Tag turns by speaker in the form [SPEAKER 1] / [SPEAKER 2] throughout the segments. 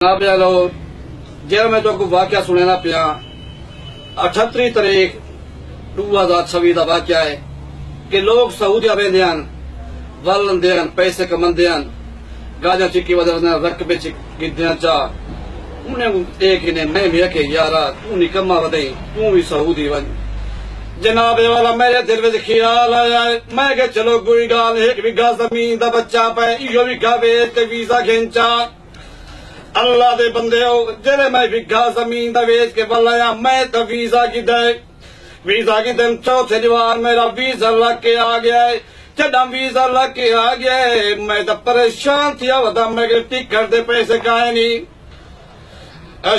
[SPEAKER 1] जनाब लो जो मैं तो वाक्य सुनना पिया 38 तारीख 2026 का वाक्य है कि लोग सऊदिया वेंदे वलंदे पैसे कमांदे गाजा चिक्की वजह रकबे चिक्की चाह उन्हें एक ने मैं भी आखे यारा तू निकम्मा वधई तू भी सऊदी वन जनाब वाला मेरे दिल में ख्याल आया मैं के चलो कोई गाल एक बिघा जमीन का बच्चा पे इो बिघा वेच के वीजा खिंचा अल्लाह दे बंदे हो जेरे मैं बिघा जमीन का वेच के बलाया मैं तो वीजा की दे चौथे दीवार मेरा वीजा लग के आ गया है जदा वीजा लग के आ गया है मैं तो परेशान थिया वदा मैं टिकट दे पैसे काहे नहीं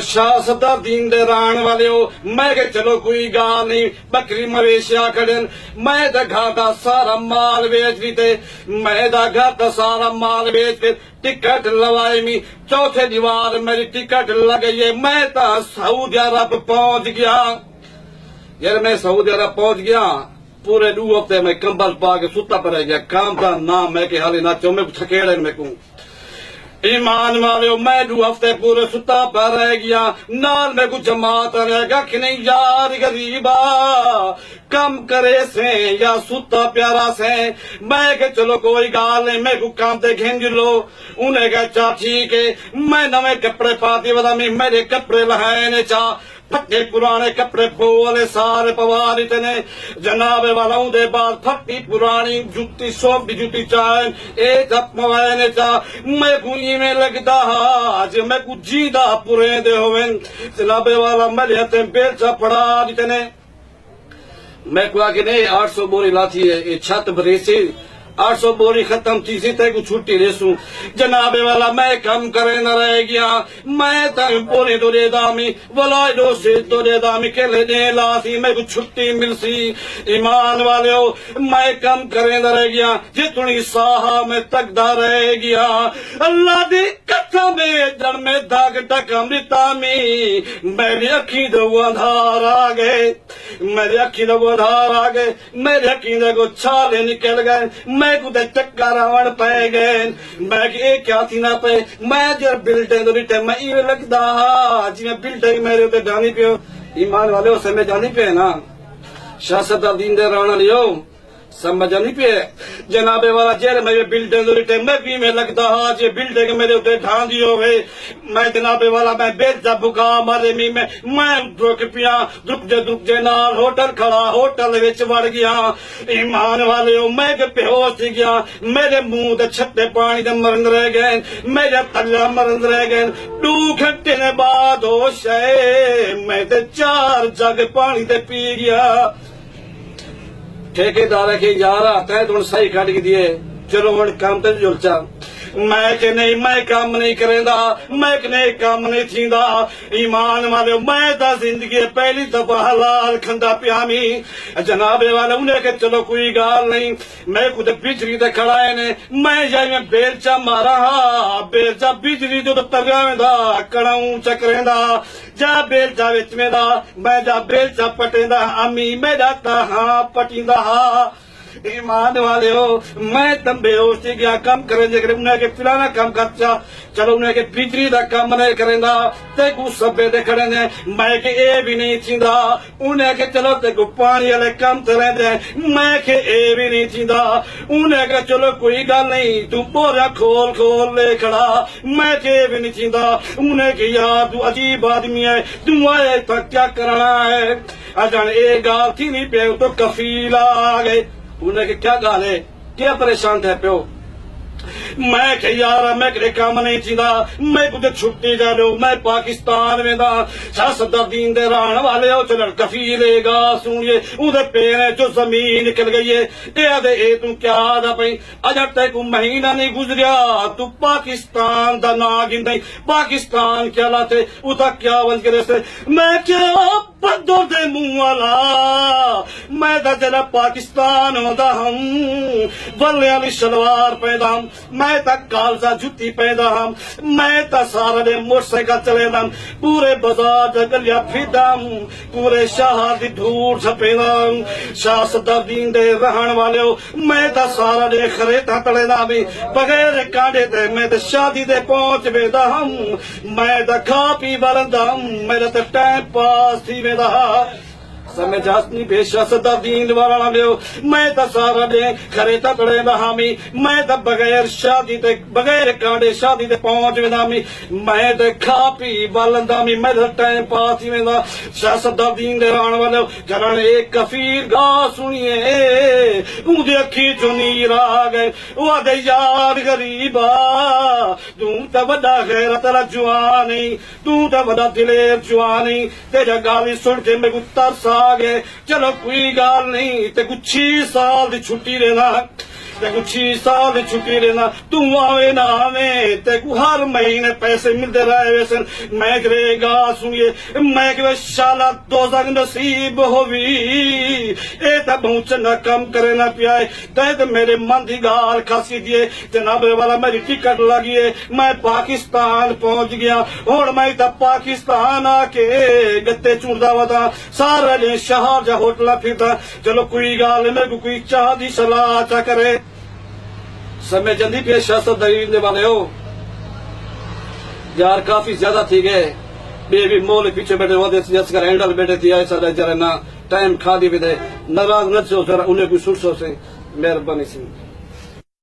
[SPEAKER 1] शाह दीन दे राण वाले हो मैं के चलो कोई गाल नहीं बकरी मवेशिया खड़न मैं तो घर का सारा माल बेच दी थे मैं तो घर का सारा माल बेच के टिकट लवाई मी चौथे दीवार मेरी टिकट लग गई है मैं तो सऊदी अरब पहुंच गया यार मैं सऊदी अरब पहुंच गया पूरे 2 हफ्ते में कंबल पा के सुता पर गया काम का नाम मैं के हाले ना चो मैं थकेड़े में कहूं ईमान वाले मैं 2 हफ्ते पूरे सुता पर रह गया नाल में कुछ जमात रहेगा कि नहीं यार गरीबा कम करे से या सुता प्यारा से मैं के चलो कोई गाल नहीं मैं को काम ते घेंज लो उन्हें कहा चा ठीक है मैं नवे कपड़े पाती बता मेरे कपड़े लहाए ने चा फटे पुराने कपड़े बोले सारे पवार इतने जनाबे वाला दे बाद फटी पुरानी जूती सोबी जूती चाहे एक मवाने चा मैं कुई में लगता आज मैं कुछ जीदा पुरे दे होवे जनाबे वाला मेरे हथे बेचा पड़ा इतने मैं कुआ कि नहीं 800 बोरी लाती है ये छत भरेसी 800 बोरी खत्म थी सी तक छुट्टी रेसू जनाबे वाला मैं कम करे न रह गया मैं तक बोरी तो दे दामी वलाई दो से तो दे दामी के ले दे लासी मैं कुछ छुट्टी मिल सी ईमान वाले हो मैं कम करे न रह गया जितनी साहा में तकदा रह गया अल्लाह दी कसम जन में दाग टक अमृता में मेरी अखी दो अंधार आ गए मेरी अखी दो अंधार आ गए मेरी अखी दो छाले निकल गए मैं कुछ चक्कर रावण पै गए मैं क्या थी ना पे मैं जब बिल्डिंग मैं इवे लगता जिवें बिल्डिंग मेरे उत्ते जानी पियो ईमान वाले उसे में जानी पे ना शासत दीन दे राणा लियो समझ नहीं पे जनाबे वाला जेर मेरे बिल्डिंग मैं भी में लगता हाँ जे बिल्डिंग मेरे उत्ते ढांदी हो गए मैं जनाबे वाला मैं बेचा भुखा मारे मी मैं रुक पिया दुख जे नाल होटल खड़ा होटल विच वड़ गया ईमान वाले हो मैं के बेहोश थी गया मेरे मुंह ते छत्ते पानी दे मरन रह गए मेरे तल्ला मरन रह गए 2 घंटे ने बाद होश है मैं ते 4 जग पानी ते पी गया ठेकेदार के यार तय तुम सही कट के दिए चलो हम काम ते जुलचा मैं के नहीं मैं काम नहीं करेंदा मैं नहीं काम नहीं थींदा ईमान वाले मैं तो जिंदगी पहली दफा हलाल खंदा प्यामी जनाबे वाले उन्हें के चलो कोई गाल नहीं मैं खुद बिजली ते खड़ा है ने मैं जाई में बेलचा मारा बेलचा बिजली जो तरगावेंदा कड़ाऊ चकरेंदा जा बेलचा विच मेरा मैं जा बेलचा पटेंदा अम्मी मैं जाता हाँ पटींदा ईमान वाले हो मैं तंबे होश गया कम करेंगे उन्हें के पुराना काम करचा चलो उन्हें के बिजली का काम नहीं करेंदा ते को सबे दे खड़े ने मैं के ए भी नहीं थींदा उन्हें के चलो ते को पानी वाले काम चले दे मैं के ए भी नहीं थींदा उन्हें के चलो कोई गल नहीं तू पूरा खोल ले खड़ा मैं के भी नहीं थींदा उन्हें के यार तू अजीब आदमी है तू आए तो क्या करना है अजन ए गाल थी नहीं पे तो कफीला आ गए उन्हें के क्या गाल है क्या परेशान थे प्यो मैं के यार मैं करे काम नहीं थींदा मैं कुछ छुट्टी जा लो मैं पाकिस्तान में दा शासत दीन दे राण वाले हो चल कफीलेगा सुनिए उधर पेड़ जो जमीन निकल गई है ए तू क्या दा पई अजा तक महीना नहीं गुजरिया तू पाकिस्तान दा ना गिंदई पाकिस्तान क्या लाते उदा क्या बन करे से मैं क्या बदो दे मुंह वाला मैं दा जरा पाकिस्तान होदा हम बल्ले वाली सलवार पैदा मैं मैं तो कालजा जुत्ती पैदा हम मैं तो सारा दिन मोटरसाइकिल चलेदा पूरे बाजार च गलिया फिरदम पूरे शहर दी धूड़ छपेदा शाह सदादीन दे रहन वाले मैं तो सारा दिन खरेता तलेदा भी बगैर कांडे ते मैं तो शादी दे पहुंच वेदा हम मैं तो खा पी वरंदा मेरा तो टाइम पास थी वेदा समय जासनी पेशा सदा दीन वाला लियो मैं तो सारा दिन खरे तकड़े हामी मैं तो बगैर शादी ते बगैर कांडे शादी ते पहुंच वेंदामी मैं तो खा पी बालंदा मी मेरा टाइम पास ही वेंदा शाह सदा दीन दे रहण वाले करन एक कफीर गा सुनिए उदे अखी चो नीर आ गए वादे यार गरीबा तू तो वड्डा गैरत वाला जवानी तू तो वड्डा दिलेर जवानी तेरा गाली सुन के मैं तरस आ गए चलो कोई गाल नहीं ते कुछ 6 साल दी छुट्टी लेना ते कुछ 6 साल दी छुट्टी लेना तू आवे ना आवे ते को हर महीने पैसे मिलते रहे वैसे मैं करेगा सुनिए मैं के शाला दोज़ख नसीब होवी ए ता बहुत चंगा काम करे ना पियाए ते मेरे मन दी गाल खासी दिए जनाब वाला मेरी टिकट लगी है मैं पाकिस्तान पहुंच गया हुण मैं ता पाकिस्तान आके गत्ते चुड़दा वदा सारे दिन शहर जा होटल फिरदा चलो कोई गाल मेरे को कोई चाह दी सलाह चा करे समय जल्दी पेशा सदीन दे वाले हो यार काफी ज्यादा थी गए बेबी मोल पीछे बैठे वादे जस कर हैंडल बैठे थी ऐसा जरा ना टाइम खा दी भी दे नाराज न सो जरा उन्हें कोई सुर सो से मेहरबानी सी